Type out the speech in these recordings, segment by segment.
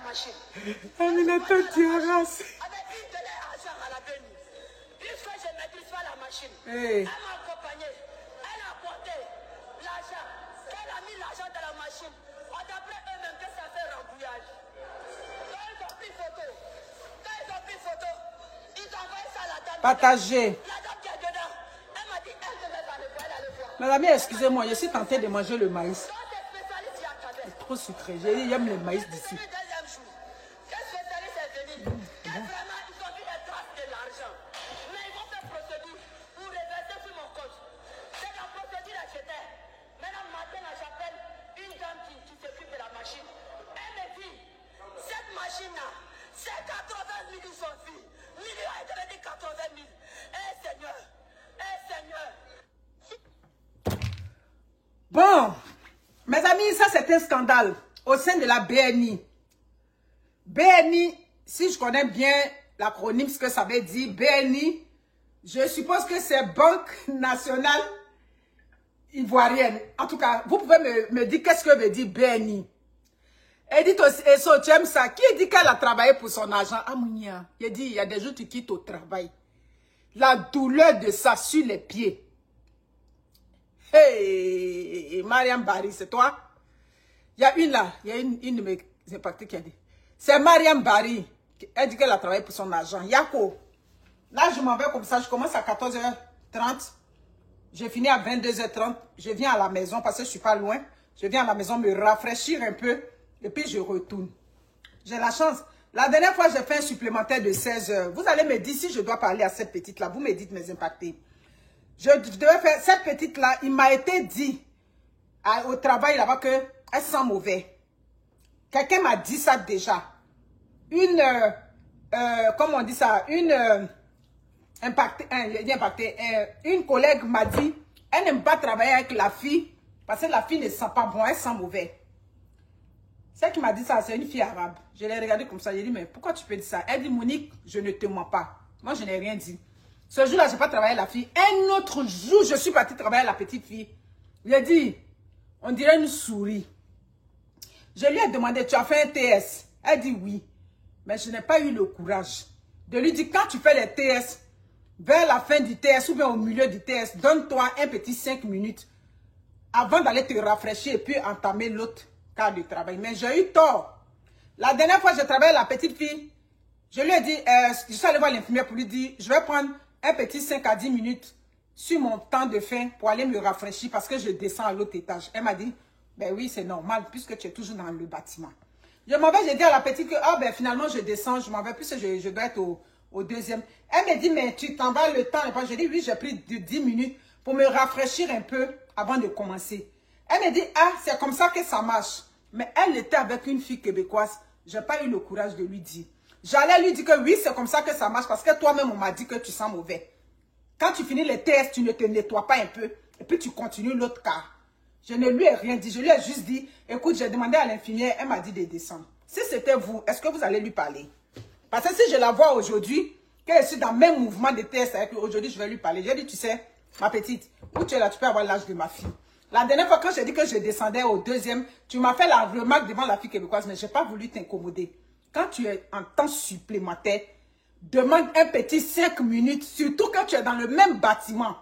machine. Aminata, tu as race. Avec une de l'argent à la bénie. Puisque je ne maîtrise pas la machine, Hey. elle m'a accompagné. Elle a apporté l'argent. Elle a mis l'argent dans la machine. On d'après eux-mêmes que ça fait rembouillage. Quand ils ont pris photo, ils ont envoyé ça à la dame. Partagez. La dame qui est dedans, elle m'a dit, elle devait aller voir, elle allait voir. Mes amis, excusez-moi, je suis tentée de manger le maïs. Donc, des spécialistes y attendaient. Trop sucré. J'ai dit, j'aime le maïs d'ici. Le deuxième jour, des spécialistes est venu. Et vraiment, ils ont vu les traces de l'argent. Mais ils vont faire procédure pour reverser sur mon compte. C'est la procédure acheter. Maintenant, matin, j'appelle une dame qui s'occupe de la machine. Elle me dit, cette machine-là, c'est 80 000 son fille. Million est devenu 80 000. Eh Seigneur, eh Seigneur. Bon, mes amis, ça c'est un scandale au sein de la BNI. BNI, si je connais bien l'acronyme, ce que ça veut dire, BNI, je suppose que c'est Banque Nationale Ivoirienne. En tout cas, vous pouvez me dire qu'est-ce que veut dire BNI. Edith Eso, tu aimes ça? Qui dit qu'elle a travaillé pour son argent? Ah, Mounia, il dit, il y a des jours tu quittes au travail. La douleur de ça sur les pieds. Hey, Mariam Barry, c'est toi? Il y a une là, il y a une de mes impactés qui a dit. C'est Mariam Barry. Elle dit qu'elle a travaillé pour son argent. Yako. Là, je m'en vais comme ça. Je commence à 14h30. Je finis à 22h30. Je viens à la maison parce que je ne suis pas loin. Je viens à la maison me rafraîchir un peu. Et puis, je retourne. J'ai la chance. La dernière fois, j'ai fait un supplémentaire de 16 heures. Vous allez me dire si je dois parler à cette petite-là. Vous me dites mes impactés. Je devais faire cette petite-là. Il m'a été dit au travail là-bas qu'elle sent mauvais. Quelqu'un m'a dit ça déjà. Comment on dit ça? Une collègue m'a dit, elle n'aime pas travailler avec la fille parce que la fille ne sent pas bon, elle sent mauvais. Celle qui m'a dit ça, c'est une fille arabe. Je l'ai regardée comme ça, j'ai dit, mais pourquoi tu peux dire ça? Elle dit, Monique, je ne te mens pas. Moi, je n'ai rien dit. Ce jour-là, je n'ai pas travaillé la fille. Un autre jour, je suis partie travailler la petite fille. J'ai dit, on dirait une souris. Je lui ai demandé, tu as fait un TS? Elle dit oui. Mais je n'ai pas eu le courage de lui dire, quand tu fais les TS, vers la fin du TS ou bien au milieu du TS, donne-toi un petit 5 minutes avant d'aller te rafraîchir et puis entamer l'autre cas de travail. Mais j'ai eu tort. La dernière fois, j'ai travaillé la petite fille. Je lui ai dit, je suis allée voir l'infirmière pour lui dire, je vais prendre un petit 5 à 10 minutes sur mon temps de faim pour aller me rafraîchir parce que je descends à l'autre étage. Elle m'a dit, ben oui, c'est normal puisque tu es toujours dans le bâtiment. Je m'en vais, j'ai dit à la petite que, ben finalement, je descends, je m'en vais puisque je dois être au deuxième. Elle me dit, mais tu t'en vas le temps. J'ai dit, oui, j'ai pris 10 minutes pour me rafraîchir un peu avant de commencer. Elle me dit, ah, c'est comme ça que ça marche. Mais elle était avec une fille québécoise. Je n'ai pas eu le courage de lui dire. J'allais lui dire que oui, c'est comme ça que ça marche parce que toi-même, on m'a dit que tu sens mauvais. Quand tu finis les tests, tu ne te nettoies pas un peu et puis tu continues l'autre cas. Je ne lui ai rien dit. Je lui ai juste dit, écoute, j'ai demandé à l'infirmière, elle m'a dit de descendre. Si c'était vous, est-ce que vous allez lui parler? Parce que si je la vois aujourd'hui, qu'elle est dans le même mouvement de tests avec lui, aujourd'hui, je vais lui parler. J'ai dit, tu sais, ma petite, où tu es là, tu peux avoir l'âge de ma fille. La dernière fois, quand j'ai dit que je descendais au deuxième, tu m'as fait la remarque devant la fille québécoise, mais je n'ai pas voulu t'incommoder. Quand tu es en temps supplémentaire, demande un petit 5 minutes, surtout quand tu es dans le même bâtiment.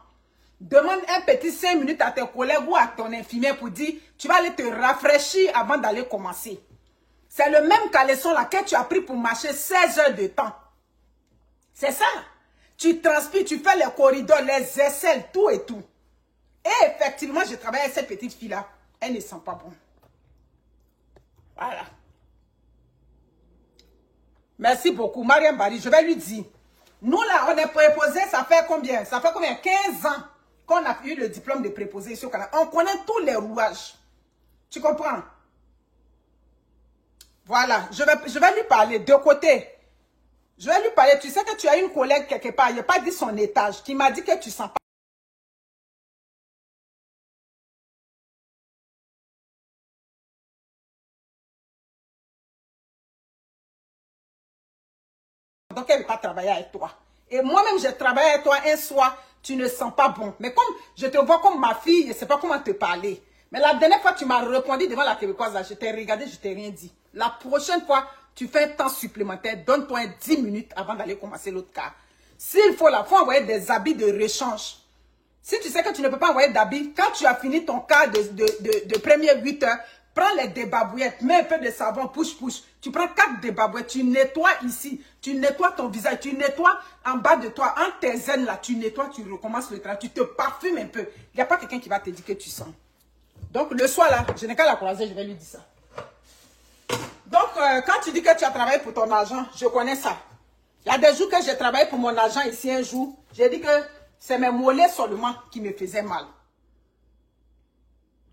Demande un petit 5 minutes à tes collègues ou à ton infirmière pour dire, tu vas aller te rafraîchir avant d'aller commencer. C'est le même caleçon là que tu as pris pour marcher 16 heures de temps. C'est ça. Tu transpires, tu fais les corridors, les aisselles, tout et tout. Et effectivement, je travaille avec cette petite fille-là. Elle ne sent pas bon. Voilà. Merci beaucoup. Mariam Barry, je vais lui dire. Nous là, on est préposé, ça fait combien? Ça fait combien? 15 ans qu'on a eu le diplôme de préposé ici au Canada. On connaît tous les rouages. Tu comprends? Voilà. Je vais lui parler de côté. Je vais lui parler. Tu sais que tu as une collègue quelque part. Il n'a pas dit son étage. Qui m'a dit que tu sens pas. Donc, elle ne veut pas travailler avec toi. Et moi-même, j'ai travaillé avec toi un soir, tu ne sens pas bon. Mais comme je te vois comme ma fille, je ne sais pas comment te parler. Mais la dernière fois, tu m'as répondu devant la Québécoise, là, je t'ai regardé, je t'ai rien dit. La prochaine fois, tu fais un temps supplémentaire, donne-toi 10 minutes avant d'aller commencer l'autre cas. S'il faut, il faut envoyer des habits de rechange. Si tu sais que tu ne peux pas envoyer d'habits, quand tu as fini ton cas de première 8 heures, prends les débarbouillettes, mets un peu de savon, push. Tu prends 4 débarbouillettes, tu nettoies ici, tu nettoies ton visage, tu nettoies en bas de toi, en tes aines là, tu nettoies, tu recommences le travail, tu te parfumes un peu. Il n'y a pas quelqu'un qui va te dire que tu sens. Donc le soir là, je n'ai qu'à la croiser, je vais lui dire ça. Donc quand tu dis que tu as travaillé pour ton argent, je connais ça. Il y a des jours que j'ai travaillé pour mon argent ici un jour, j'ai dit que c'est mes mollets seulement qui me faisaient mal.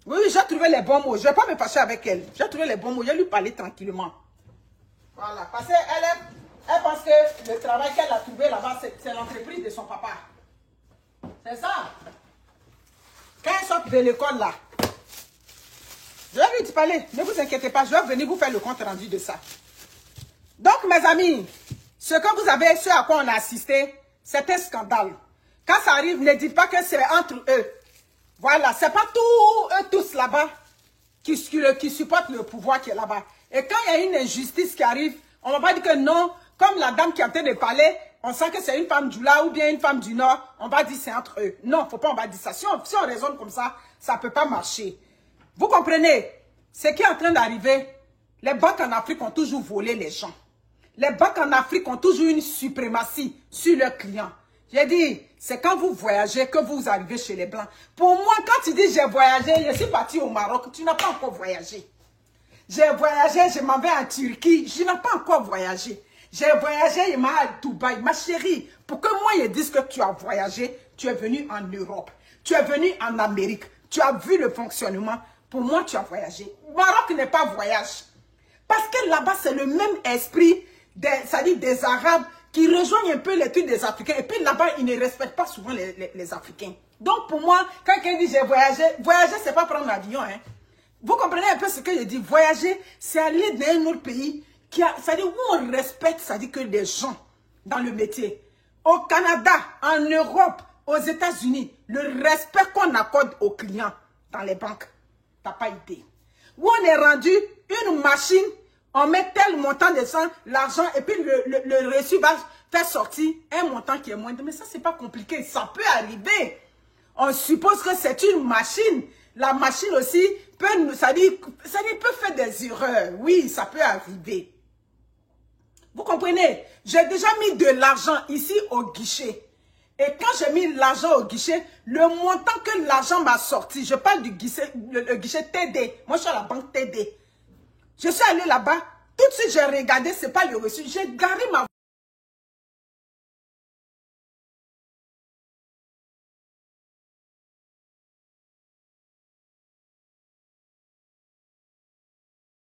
Oui, j'ai trouvé les bons mots. Je ne vais pas me fâcher avec elle. J'ai trouvé les bons mots. Je lui parler tranquillement. Voilà. Parce qu'elle pense que le travail qu'elle a trouvé là-bas, c'est l'entreprise de son papa. C'est ça. Quand elle sort de l'école là, je vais lui parler. Ne vous inquiétez pas, je vais venir vous faire le compte rendu de ça. Donc, mes amis, ce que vous avez, ce à quoi on a assisté, c'est un scandale. Quand ça arrive, ne dites pas que c'est entre eux. Voilà, c'est pas eux tous là-bas qui supportent le pouvoir qui est là-bas. Et quand il y a une injustice qui arrive, on ne va pas dire que non, comme la dame qui est en train de parler, on sent que c'est une femme du là ou bien une femme du nord, on va dire c'est entre eux. Non, faut pas, on va dire ça. Si on raisonne comme ça, ça ne peut pas marcher. Vous comprenez? Ce qui est en train d'arriver, les banques en Afrique ont toujours volé les gens. Les banques en Afrique ont toujours une suprématie sur leurs clients. J'ai dit, c'est quand vous voyagez que vous arrivez chez les Blancs. Pour moi, quand tu dis j'ai voyagé, je suis parti au Maroc, tu n'as pas encore voyagé. J'ai voyagé, je m'en vais en Turquie, je n'ai pas encore voyagé. J'ai voyagé, je m'en vais à Dubaï. Ma chérie, pour que moi je dise que tu as voyagé, tu es venu en Europe, tu es venu en Amérique, tu as vu le fonctionnement. Pour moi, tu as voyagé. Maroc n'est pas voyage. Parce que là-bas, c'est le même esprit, c'est-à-dire des Arabes, qui rejoignent un peu les trucs des Africains. Et puis là-bas, ils ne respectent pas souvent les Africains. Donc pour moi, quand quelqu'un dit j'ai voyagé, voyager, c'est pas prendre l'avion. Hein. Vous comprenez un peu ce que je dis? Voyager, c'est aller dans un autre pays, c'est-à-dire où on respecte, c'est-à-dire que les gens dans le métier. Au Canada, en Europe, aux États-Unis, le respect qu'on accorde aux clients dans les banques, t'as pas idée. Où on est rendu une machine, on met tel montant de sang, l'argent, et puis le reçu va faire sortir un montant qui est moindre. Mais ça, c'est pas compliqué. Ça peut arriver. On suppose que c'est une machine. La machine aussi peut, ça dit, peut faire des erreurs. Oui, ça peut arriver. Vous comprenez? J'ai déjà mis de l'argent ici au guichet. Et quand j'ai mis l'argent au guichet, le montant que l'argent m'a sorti, je parle du guichet, le guichet TD. Moi, je suis à la banque TD. Je suis allé là-bas, tout de suite j'ai regardé, ce n'est pas le reçu. J'ai garé ma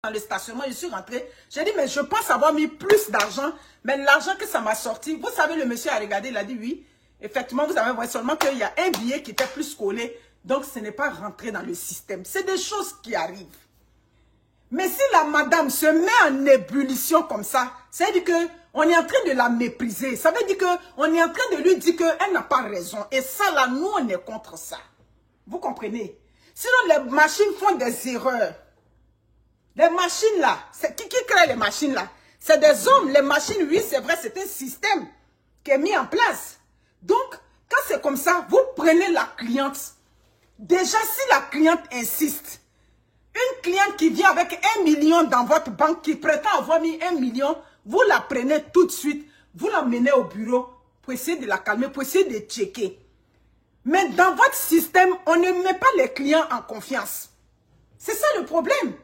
dans le stationnement, je suis rentrée. J'ai dit, mais je pense avoir mis plus d'argent, mais l'argent que ça m'a sorti, vous savez, le monsieur a regardé, il a dit oui. Effectivement, vous avez vu seulement qu'il y a un billet qui était plus collé, donc ce n'est pas rentré dans le système. C'est des choses qui arrivent. Mais si la madame se met en ébullition comme ça, ça veut dire qu'on est en train de la mépriser. Ça veut dire qu'on est en train de lui dire qu'elle n'a pas raison. Et ça, là, nous, on est contre ça. Vous comprenez? Sinon, les machines font des erreurs. Les machines, là, qui crée les machines, là? C'est des hommes. Les machines, oui, c'est vrai, c'est un système qui est mis en place. Donc, quand c'est comme ça, vous prenez la cliente. Déjà, si la cliente insiste, une cliente qui vient avec 1 million dans votre banque, qui prétend avoir mis 1 million, vous la prenez tout de suite, vous l'emmenez au bureau pour essayer de la calmer, pour essayer de checker. Mais dans votre système, on ne met pas les clients en confiance. C'est ça le problème.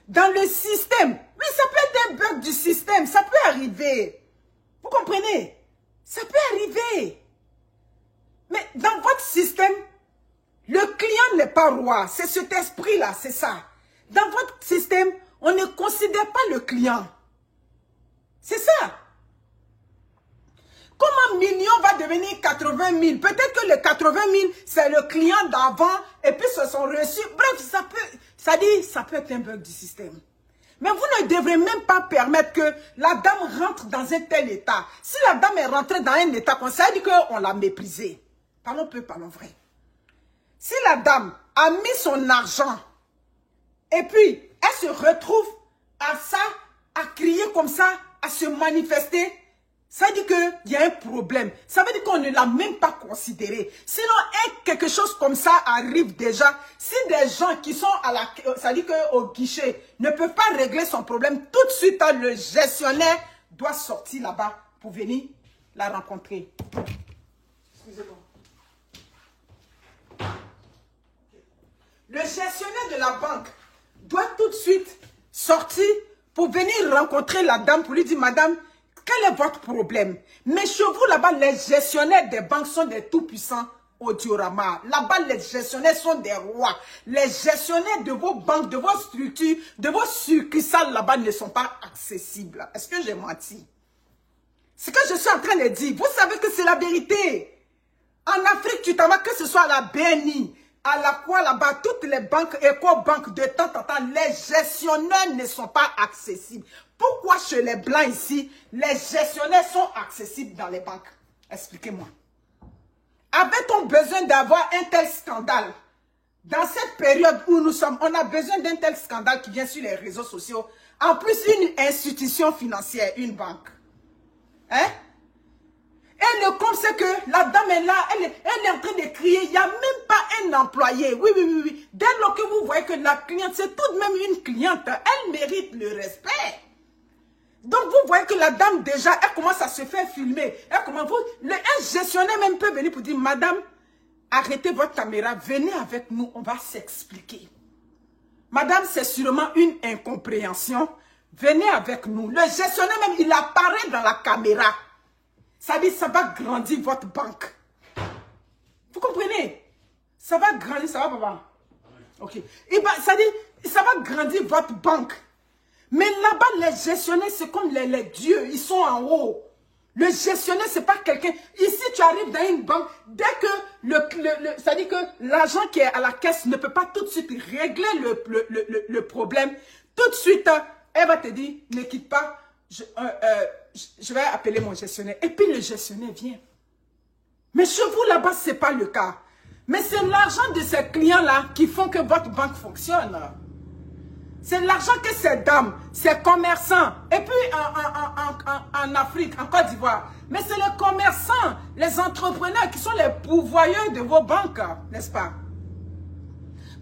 Dans le système, oui, ça peut être un bug du système, ça peut arriver. Vous comprenez? Ça peut arriver. Mais dans votre système, le client n'est pas roi. C'est cet esprit-là, c'est ça. Dans votre système, on ne considère pas le client. C'est ça. Comment million va devenir 80 000? Peut-être que le 80 000, c'est le client d'avant et puis ce sont reçus. Bref, ça peut être un bug du système. Mais vous ne devrez même pas permettre que la dame rentre dans un tel état. Si la dame est rentrée dans un état comme ça, ça veut dire qu'on l'a méprisée. Parlons peu, parlons vrai. Si la dame a mis son argent et puis elle se retrouve à ça, à crier comme ça, à se manifester, ça veut dire qu'il y a un problème. Ça veut dire qu'on ne l'a même pas considéré. Sinon, quelque chose comme ça arrive déjà. Si des gens qui sont à la, ça veut dire qu'au guichet ne peuvent pas régler son problème, tout de suite, le gestionnaire doit sortir là-bas pour venir la rencontrer. Excusez-moi. Le gestionnaire de la banque doit tout de suite sortir pour venir rencontrer la dame pour lui dire, madame, quel est votre problème? Mais chez vous, là-bas, les gestionnaires des banques sont des tout-puissants au diorama. Là-bas, les gestionnaires sont des rois. Les gestionnaires de vos banques, de vos structures, de vos succursales, là-bas, ne sont pas accessibles. Est-ce que j'ai menti? Ce que je suis en train de dire, vous savez que c'est la vérité. En Afrique, tu t'en vas, que ce soit à la BNI, à la quoi là-bas, toutes les banques, Ecobank, de temps en temps, les gestionnaires ne sont pas accessibles. Pourquoi chez les Blancs ici, les gestionnaires sont accessibles dans les banques? Expliquez-moi. Avait-on besoin d'avoir un tel scandale? Dans cette période où nous sommes, on a besoin d'un tel scandale qui vient sur les réseaux sociaux. En plus, une institution financière, une banque. Hein? Et le compte, c'est que la dame est là, elle est en train de crier, il n'y a même pas un employé. Oui. Dès lors que vous voyez que la cliente, c'est tout de même une cliente, elle mérite le respect. Donc vous voyez que la dame déjà, elle commence à se faire filmer. Un gestionnaire même peut venir pour dire, madame, arrêtez votre caméra, venez avec nous, on va s'expliquer. Madame, c'est sûrement une incompréhension, venez avec nous. Le gestionnaire même, il apparaît dans la caméra. Ça dit, ça va grandir votre banque. Vous comprenez? Ça va grandir, ça va, papa? Ok. Ça dit, ça va grandir votre banque. Mais là-bas, les gestionnaires, c'est comme les dieux. Ils sont en haut. Le gestionnaire, c'est pas quelqu'un. Ici, tu arrives dans une banque. Dès que ça dit que l'agent qui est à la caisse ne peut pas tout de suite régler le problème, tout de suite, elle va te dire, ne quitte pas. Je vais appeler mon gestionnaire. Et puis le gestionnaire vient. Mais chez vous là-bas, ce n'est pas le cas. Mais c'est l'argent de ces clients-là qui font que votre banque fonctionne. C'est l'argent que ces dames, ces commerçants, et puis en Afrique, en Côte d'Ivoire. Mais c'est les commerçants, les entrepreneurs qui sont les pourvoyeurs de vos banques, n'est-ce pas?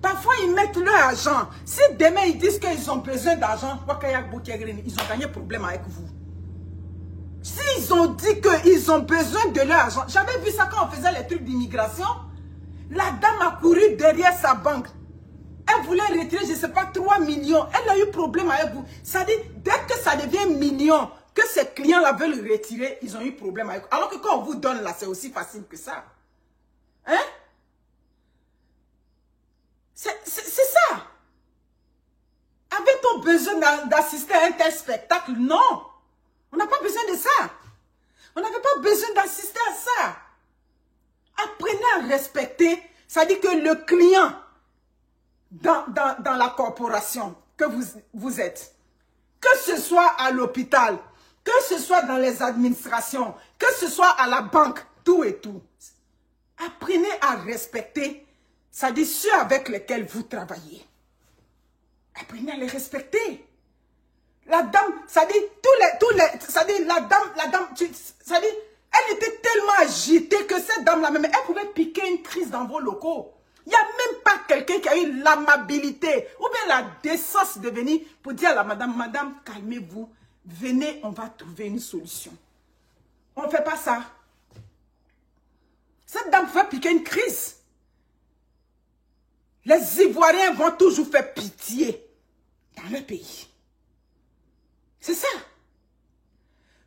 Parfois, ils mettent leur argent. Si demain, ils disent qu'ils ont besoin d'argent, ils ont gagné problème avec vous. S'ils ont dit qu'ils ont besoin de leur argent, j'avais vu ça quand on faisait les trucs d'immigration. La dame a couru derrière sa banque. Elle voulait retirer, je ne sais pas, 3 millions. Elle a eu problème avec vous. Ça dit, dès que ça devient million, que ces clients-là veulent retirer, ils ont eu problème avec vous. Alors que quand on vous donne là, c'est aussi facile que ça. Hein? C'est ça. Avait-on besoin d'assister à un tel spectacle? Non. On n'a pas besoin de ça. On n'avait pas besoin d'assister à ça. Apprenez à respecter. Ça dit que le client dans la corporation que vous êtes, que ce soit à l'hôpital, que ce soit dans les administrations, que ce soit à la banque, tout et tout. Apprenez à respecter, ça dit ceux avec lesquels vous travaillez. Apprenez à les respecter. La dame, ça dit, ça dit, la dame, ça dit, elle était tellement agitée que cette dame-là même, elle pouvait piquer une crise dans vos locaux. Il n'y a même pas quelqu'un qui a eu l'amabilité ou bien la décence de venir pour dire à la madame, madame, calmez-vous, venez, on va trouver une solution. On ne fait pas ça. Cette dame pouvait piquer une crise. Les Ivoiriens vont toujours faire pitié dans leur pays. C'est ça.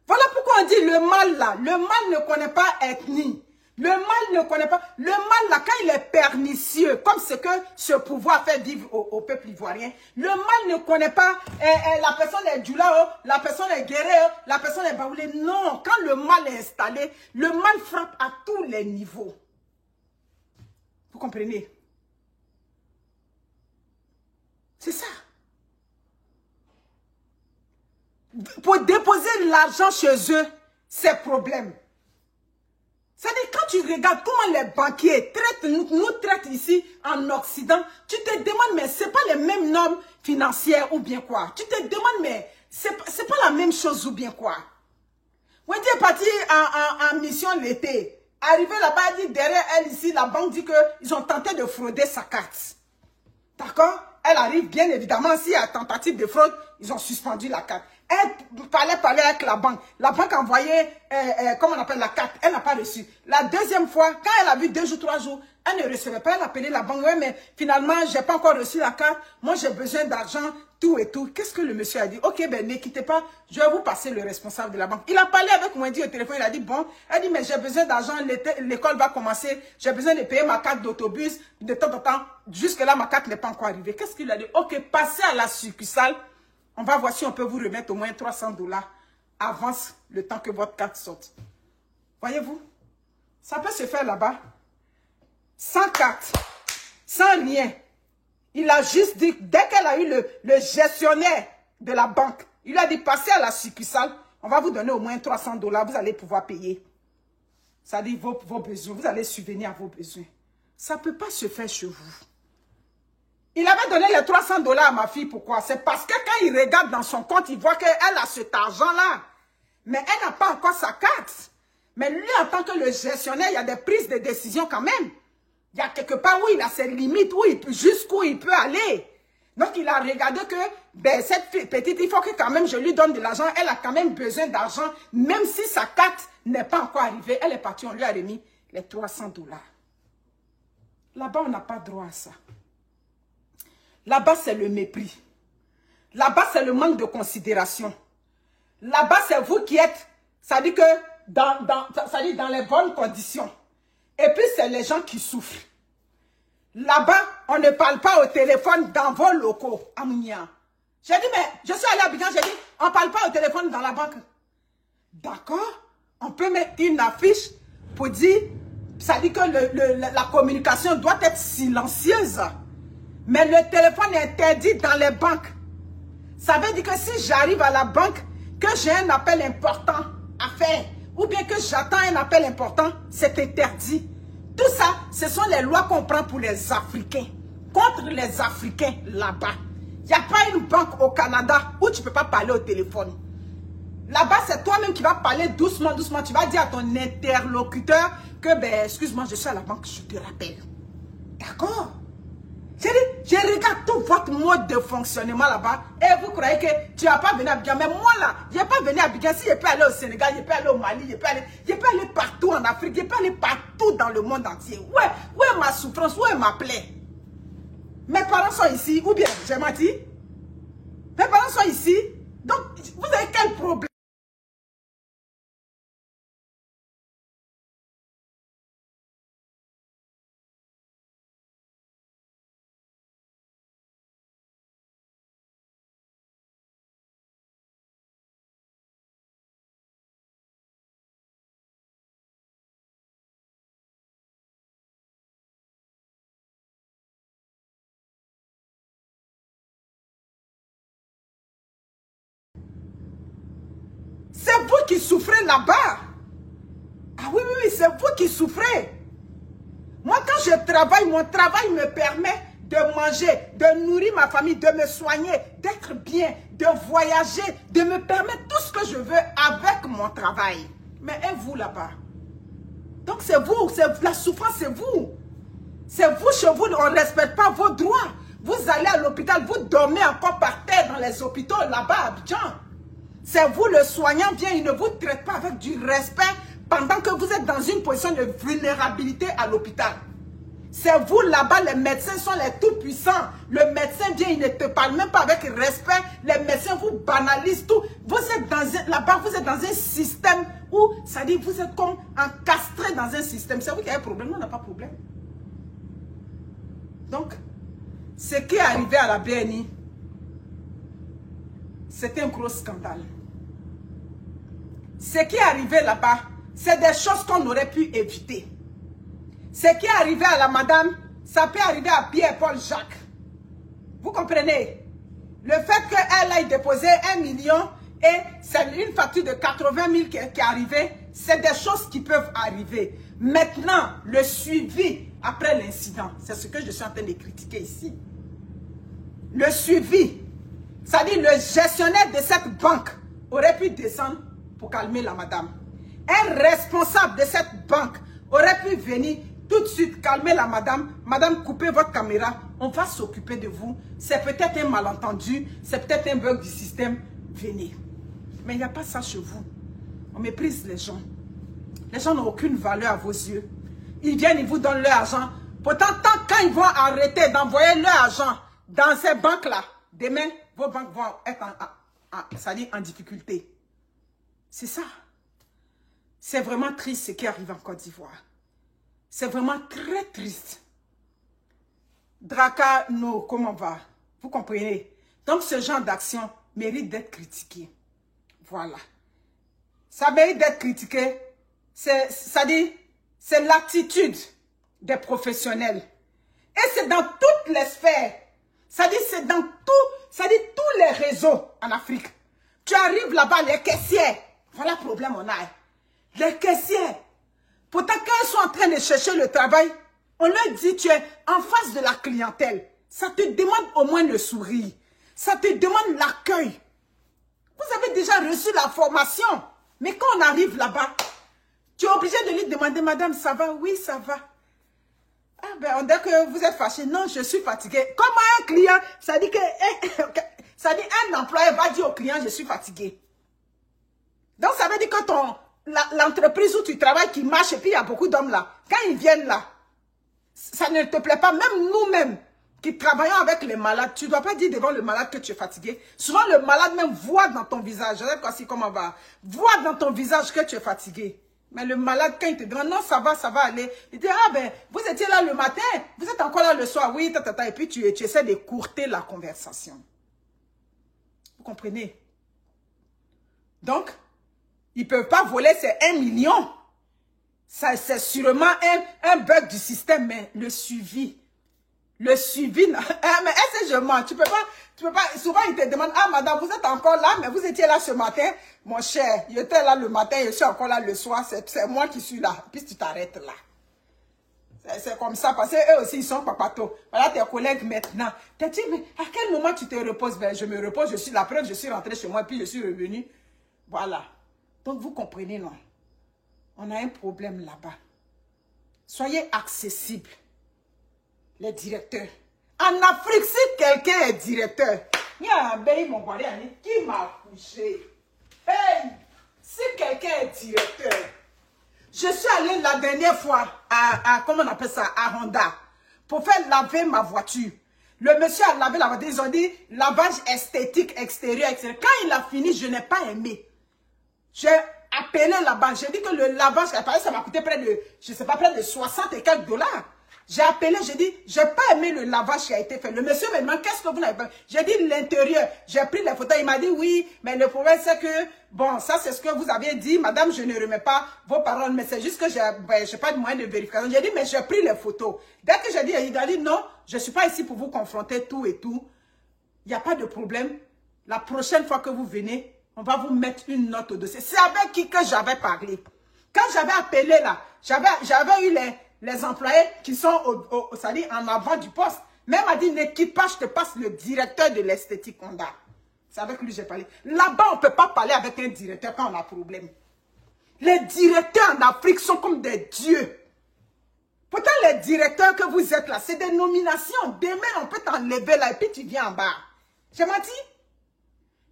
Voilà pourquoi on dit le mal là. Le mal ne connaît pas ethnie. Le mal ne connaît pas. Le mal là, quand il est pernicieux, comme ce que ce pouvoir fait vivre au peuple ivoirien, le mal ne connaît pas la personne est Djoulao, la personne est Guerrero, la personne est Baoulé. Non, quand le mal est installé, le mal frappe à tous les niveaux. Vous comprenez? C'est ça. Pour déposer l'argent chez eux, c'est problème. C'est-à-dire, quand tu regardes comment les banquiers nous traitent ici en Occident, tu te demandes, mais ce n'est pas les mêmes normes financières ou bien quoi. Tu te demandes, mais c'est pas la même chose ou bien quoi? Wendy est partie en mission l'été. Arrivé là-bas, elle dit derrière elle ici, la banque dit qu'ils ont tenté de frauder sa carte. D'accord? Elle arrive, bien évidemment, s'il y a tentative de fraude, ils ont suspendu la carte. Elle parlait avec la banque. La banque a envoyé, comment on appelle la carte, elle n'a pas reçu. La deuxième fois, quand elle a vu 2 jours, 3 jours, elle ne recevait pas, elle a appelé la banque. Ouais, mais finalement, je n'ai pas encore reçu la carte. Moi, j'ai besoin d'argent, tout et tout. Qu'est-ce que le monsieur a dit? Ok, ben ne quittez pas, je vais vous passer le responsable de la banque. Il a parlé avec Wendy au téléphone, il a dit, bon, elle dit, mais j'ai besoin d'argent, l'école va commencer, j'ai besoin de payer ma carte d'autobus, de temps en temps. Jusque là, ma carte n'est pas encore arrivée. Qu'est-ce qu'il a dit? Ok, passez à la succursale. On va voir si on peut vous remettre au moins 300 $ avance le temps que votre carte sorte. Voyez-vous? Ça peut se faire là-bas. Sans carte. Sans rien. Il a juste dit, dès qu'elle a eu le gestionnaire de la banque, il lui a dit, passez à la succursale. On va vous donner au moins 300 $. Vous allez pouvoir payer. Ça dit vos besoins. Vous allez subvenir à vos besoins. Ça ne peut pas se faire chez vous. Il avait donné les 300 $ à ma fille. Pourquoi? C'est parce que quand il regarde dans son compte, il voit qu'elle a cet argent-là. Mais elle n'a pas encore sa carte. Mais lui, en tant que le gestionnaire, il y a des prises de décision quand même. Il y a quelque part où il a ses limites, jusqu'où il peut aller. Donc, il a regardé que ben, cette petite, il faut que quand même je lui donne de l'argent. Elle a quand même besoin d'argent, même si sa carte n'est pas encore arrivée. Elle est partie, on lui a remis les 300 $. Là-bas, on n'a pas droit à ça. Là-bas, c'est le mépris. Là-bas, c'est le manque de considération. Là-bas, c'est vous qui êtes, ça dit que ça dit dans les bonnes conditions. Et puis, c'est les gens qui souffrent. Là-bas, on ne parle pas au téléphone dans vos locaux. Amounia. J'ai dit, mais je suis allé à Abidjan, j'ai dit, on ne parle pas au téléphone dans la banque. D'accord? On peut mettre une affiche pour dire, ça dit que la communication doit être silencieuse. Mais le téléphone est interdit dans les banques. Ça veut dire que si j'arrive à la banque, que j'ai un appel important à faire, ou bien que j'attends un appel important, c'est interdit. Tout ça, ce sont les lois qu'on prend pour les Africains. Contre les Africains là-bas. Il n'y a pas une banque au Canada où tu ne peux pas parler au téléphone. Là-bas, c'est toi-même qui vas parler doucement, doucement. Tu vas dire à ton interlocuteur que, ben, excuse-moi, je suis à la banque, je te rappelle. D'accord? Je regarde tout votre mode de fonctionnement là-bas et vous croyez que tu n'as pas venu à Abidjan. Mais moi là, je n'ai pas venu à Abidjan. Si je peux aller au Sénégal, je peux aller au Mali, je peux aller partout en Afrique, je peux aller partout dans le monde entier. Où est ma souffrance, où est ma plaie? Mes parents sont ici, ou bien, j'ai menti. Mes parents sont ici. Donc, vous avez quel problème? C'est vous qui souffrez là-bas. Ah oui, oui, c'est vous qui souffrez. Moi, quand je travaille, mon travail me permet de manger, de nourrir ma famille, de me soigner, d'être bien, de voyager, de me permettre tout ce que je veux avec mon travail. Mais et vous là-bas? Donc c'est vous, la souffrance c'est vous. C'est vous chez vous, on ne respecte pas vos droits. Vous allez à l'hôpital, vous dormez encore par terre dans les hôpitaux là-bas à Abidjan. C'est vous le soignant, bien, il ne vous traite pas avec du respect pendant que vous êtes dans une position de vulnérabilité à l'hôpital. C'est vous là-bas, les médecins sont les tout-puissants. Le médecin vient, il ne te parle même pas avec respect. Les médecins vous banalisent tout. Vous êtes là-bas, vous êtes dans un système où, ça dit, vous êtes comme encastré dans un système. C'est vous qui avez un problème, nous on n'a pas de problème. Donc, ce qui est arrivé à la BNI, c'était un gros scandale. Ce qui est arrivé là-bas, c'est des choses qu'on aurait pu éviter. Ce qui est arrivé à la madame, ça peut arriver à Pierre-Paul Jacques. Vous comprenez? Le fait qu'elle aille déposer 1 million et c'est une facture de 80 000 qui est arrivée, c'est des choses qui peuvent arriver. Maintenant, le suivi après l'incident, c'est ce que je suis en train de critiquer ici. Le suivi. Ça dit, le gestionnaire de cette banque aurait pu descendre pour calmer la madame. Un responsable de cette banque aurait pu venir tout de suite calmer la madame. Madame, coupez votre caméra. On va s'occuper de vous. C'est peut-être un malentendu. C'est peut-être un bug du système. Venez. Mais il n'y a pas ça chez vous. On méprise les gens. Les gens n'ont aucune valeur à vos yeux. Ils viennent, ils vous donnent leur argent. Pourtant, quand ils vont arrêter d'envoyer leur argent dans ces banques-là, demain, vos banques vont être en difficulté. C'est ça. C'est vraiment triste ce qui arrive en Côte d'Ivoire. C'est vraiment très triste. Draka, no, comment va? Vous comprenez? Donc, ce genre d'action mérite d'être critiqué. Voilà. Ça mérite d'être critiqué. Ça dit, c'est l'attitude des professionnels. Et c'est dans toutes les sphères. Ça dit, c'est dans tous les réseaux en Afrique. Tu arrives là-bas, les caissières. Voilà le problème on a. Les caissières. Pourtant, quand elles sont en train de chercher le travail, on leur dit, tu es en face de la clientèle. Ça te demande au moins le sourire. Ça te demande l'accueil. Vous avez déjà reçu la formation. Mais quand on arrive là-bas, tu es obligé de lui demander, madame, ça va? Oui, ça va. Ah ben, on dit que vous êtes fâché. Non, je suis fatigué. Comment un client, ça dit que, ça dit un employé va dire au client, je suis fatigué. Donc, ça veut dire que l'entreprise où tu travailles qui marche et puis il y a beaucoup d'hommes là, quand ils viennent là, ça ne te plaît pas. Même nous-mêmes qui travaillons avec les malades, tu ne dois pas dire devant le malade que tu es fatigué. Souvent, le malade même voit dans ton visage, je sais pas si comment va, voit dans ton visage que tu es fatigué. Mais le malade, quand il te dit, non, ça va aller. Il dit, ah ben, vous étiez là le matin, vous êtes encore là le soir, oui, et puis tu essaies de courter la conversation. Vous comprenez? Donc, ils ne peuvent pas voler ces 1 million. C'est sûrement un bug du système, mais le suivi. Le suivi, mais est-ce que je mens? Tu peux pas, souvent ils te demandent, ah madame, vous êtes encore là, mais vous étiez là ce matin. Mon cher, j'étais là le matin, je suis encore là le soir, c'est moi qui suis là. Puis tu t'arrêtes là. C'est comme ça, parce qu'eux aussi, ils sont papato. Voilà tes collègues maintenant. Tu dit, mais à quel moment tu te reposes? Ben, je me repose, je suis la preuve, je suis rentrée chez moi, puis je suis revenue. Voilà. Donc, vous comprenez, non? On a un problème là-bas. Soyez accessibles, les directeurs. En Afrique, si quelqu'un est directeur, il y a un bébé, mon mari, qui m'a couché. Hey! Si quelqu'un est directeur, je suis allée la dernière fois à comment on appelle ça, à Honda, pour faire laver ma voiture. Le monsieur a lavé la voiture, ils ont dit lavage esthétique, extérieur, etc. Quand il a fini, je n'ai pas aimé. J'ai appelé là-bas, j'ai dit que le lavage, ça m'a coûté près de, je sais pas, près de 60 et quelques dollars. J'ai appelé, j'ai dit, j'ai pas aimé le lavage qui a été fait. Le monsieur me demande, qu'est-ce que vous n'avez pas? J'ai dit l'intérieur. J'ai pris les photos, il m'a dit oui, mais le problème c'est que, bon, ça c'est ce que vous aviez dit, madame, je ne remets pas vos paroles, mais c'est juste que j'ai pas de moyen de vérification. J'ai dit, mais j'ai pris les photos. Dès que j'ai dit, il a dit, non, je suis pas ici pour vous confronter tout et tout. Il n'y a pas de problème. La prochaine fois que vous venez, on va vous mettre une note au dossier. C'est avec qui que j'avais parlé. Quand j'avais appelé là, j'avais eu les employés qui sont en avant du poste. Même m'a dit, ne quitte pas, je te passe le directeur de l'esthétique Honda. C'est avec lui que j'ai parlé. Là-bas, on ne peut pas parler avec un directeur quand on a un problème. Les directeurs en Afrique sont comme des dieux. Pourtant, les directeurs que vous êtes là, c'est des nominations. Demain, on peut t'enlever là et puis tu viens en bas. Je m'ai dit,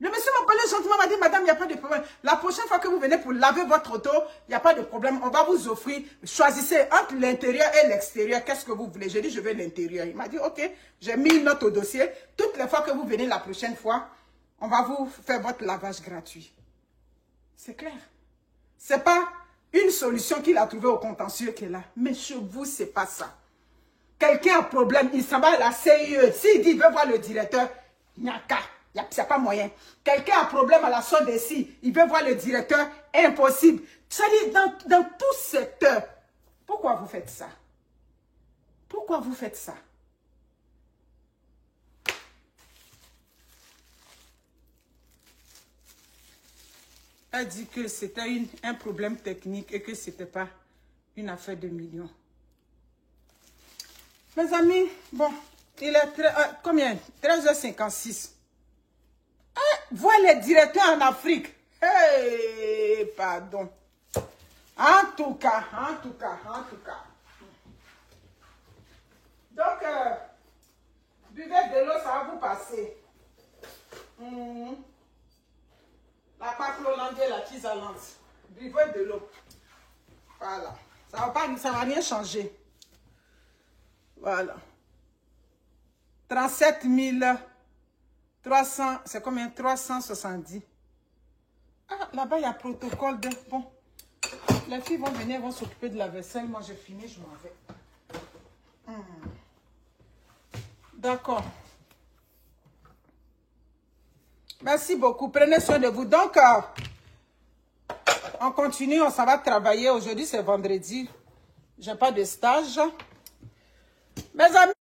le monsieur m'a parlé gentiment, m'a dit, madame, il n'y a pas de problème. La prochaine fois que vous venez pour laver votre auto, il n'y a pas de problème. On va vous offrir, choisissez entre l'intérieur et l'extérieur. Qu'est-ce que vous voulez? J'ai dit, je veux l'intérieur. Il m'a dit, ok, j'ai mis une note au dossier. Toutes les fois que vous venez la prochaine fois, on va vous faire votre lavage gratuit. C'est clair. Ce n'est pas une solution qu'il a trouvée au contentieux qui est là. Mais chez vous, ce n'est pas ça. Quelqu'un a un problème, il s'en va à la CIE. S'il dit, il veut voir le directeur, il n'y a qu'à. Il n'y a pas moyen. Quelqu'un a un problème à la SODECI, il veut voir le directeur, impossible. C'est-à-dire, dans tout secteur, pourquoi vous faites ça? Pourquoi vous faites ça? Elle dit que c'était un problème technique et que ce n'était pas une affaire de millions. Mes amis, bon, il est combien? 13h56. voir les directeurs en Afrique. Hey, pardon. En tout cas. Donc, buvez de l'eau, ça va vous passer. La pâte hollandaise, la cheese allende. Buvez de l'eau. Voilà. Ça va rien changer. Voilà. 37 300, c'est combien? 370. Ah, là-bas, il y a protocole de... Bon, les filles vont venir, vont s'occuper de la vaisselle. Moi, j'ai fini, je m'en vais. D'accord. Merci beaucoup. Prenez soin de vous. Donc, on continue, on s'en va travailler. Aujourd'hui, c'est vendredi. Je n'ai pas de stage. Mes amis,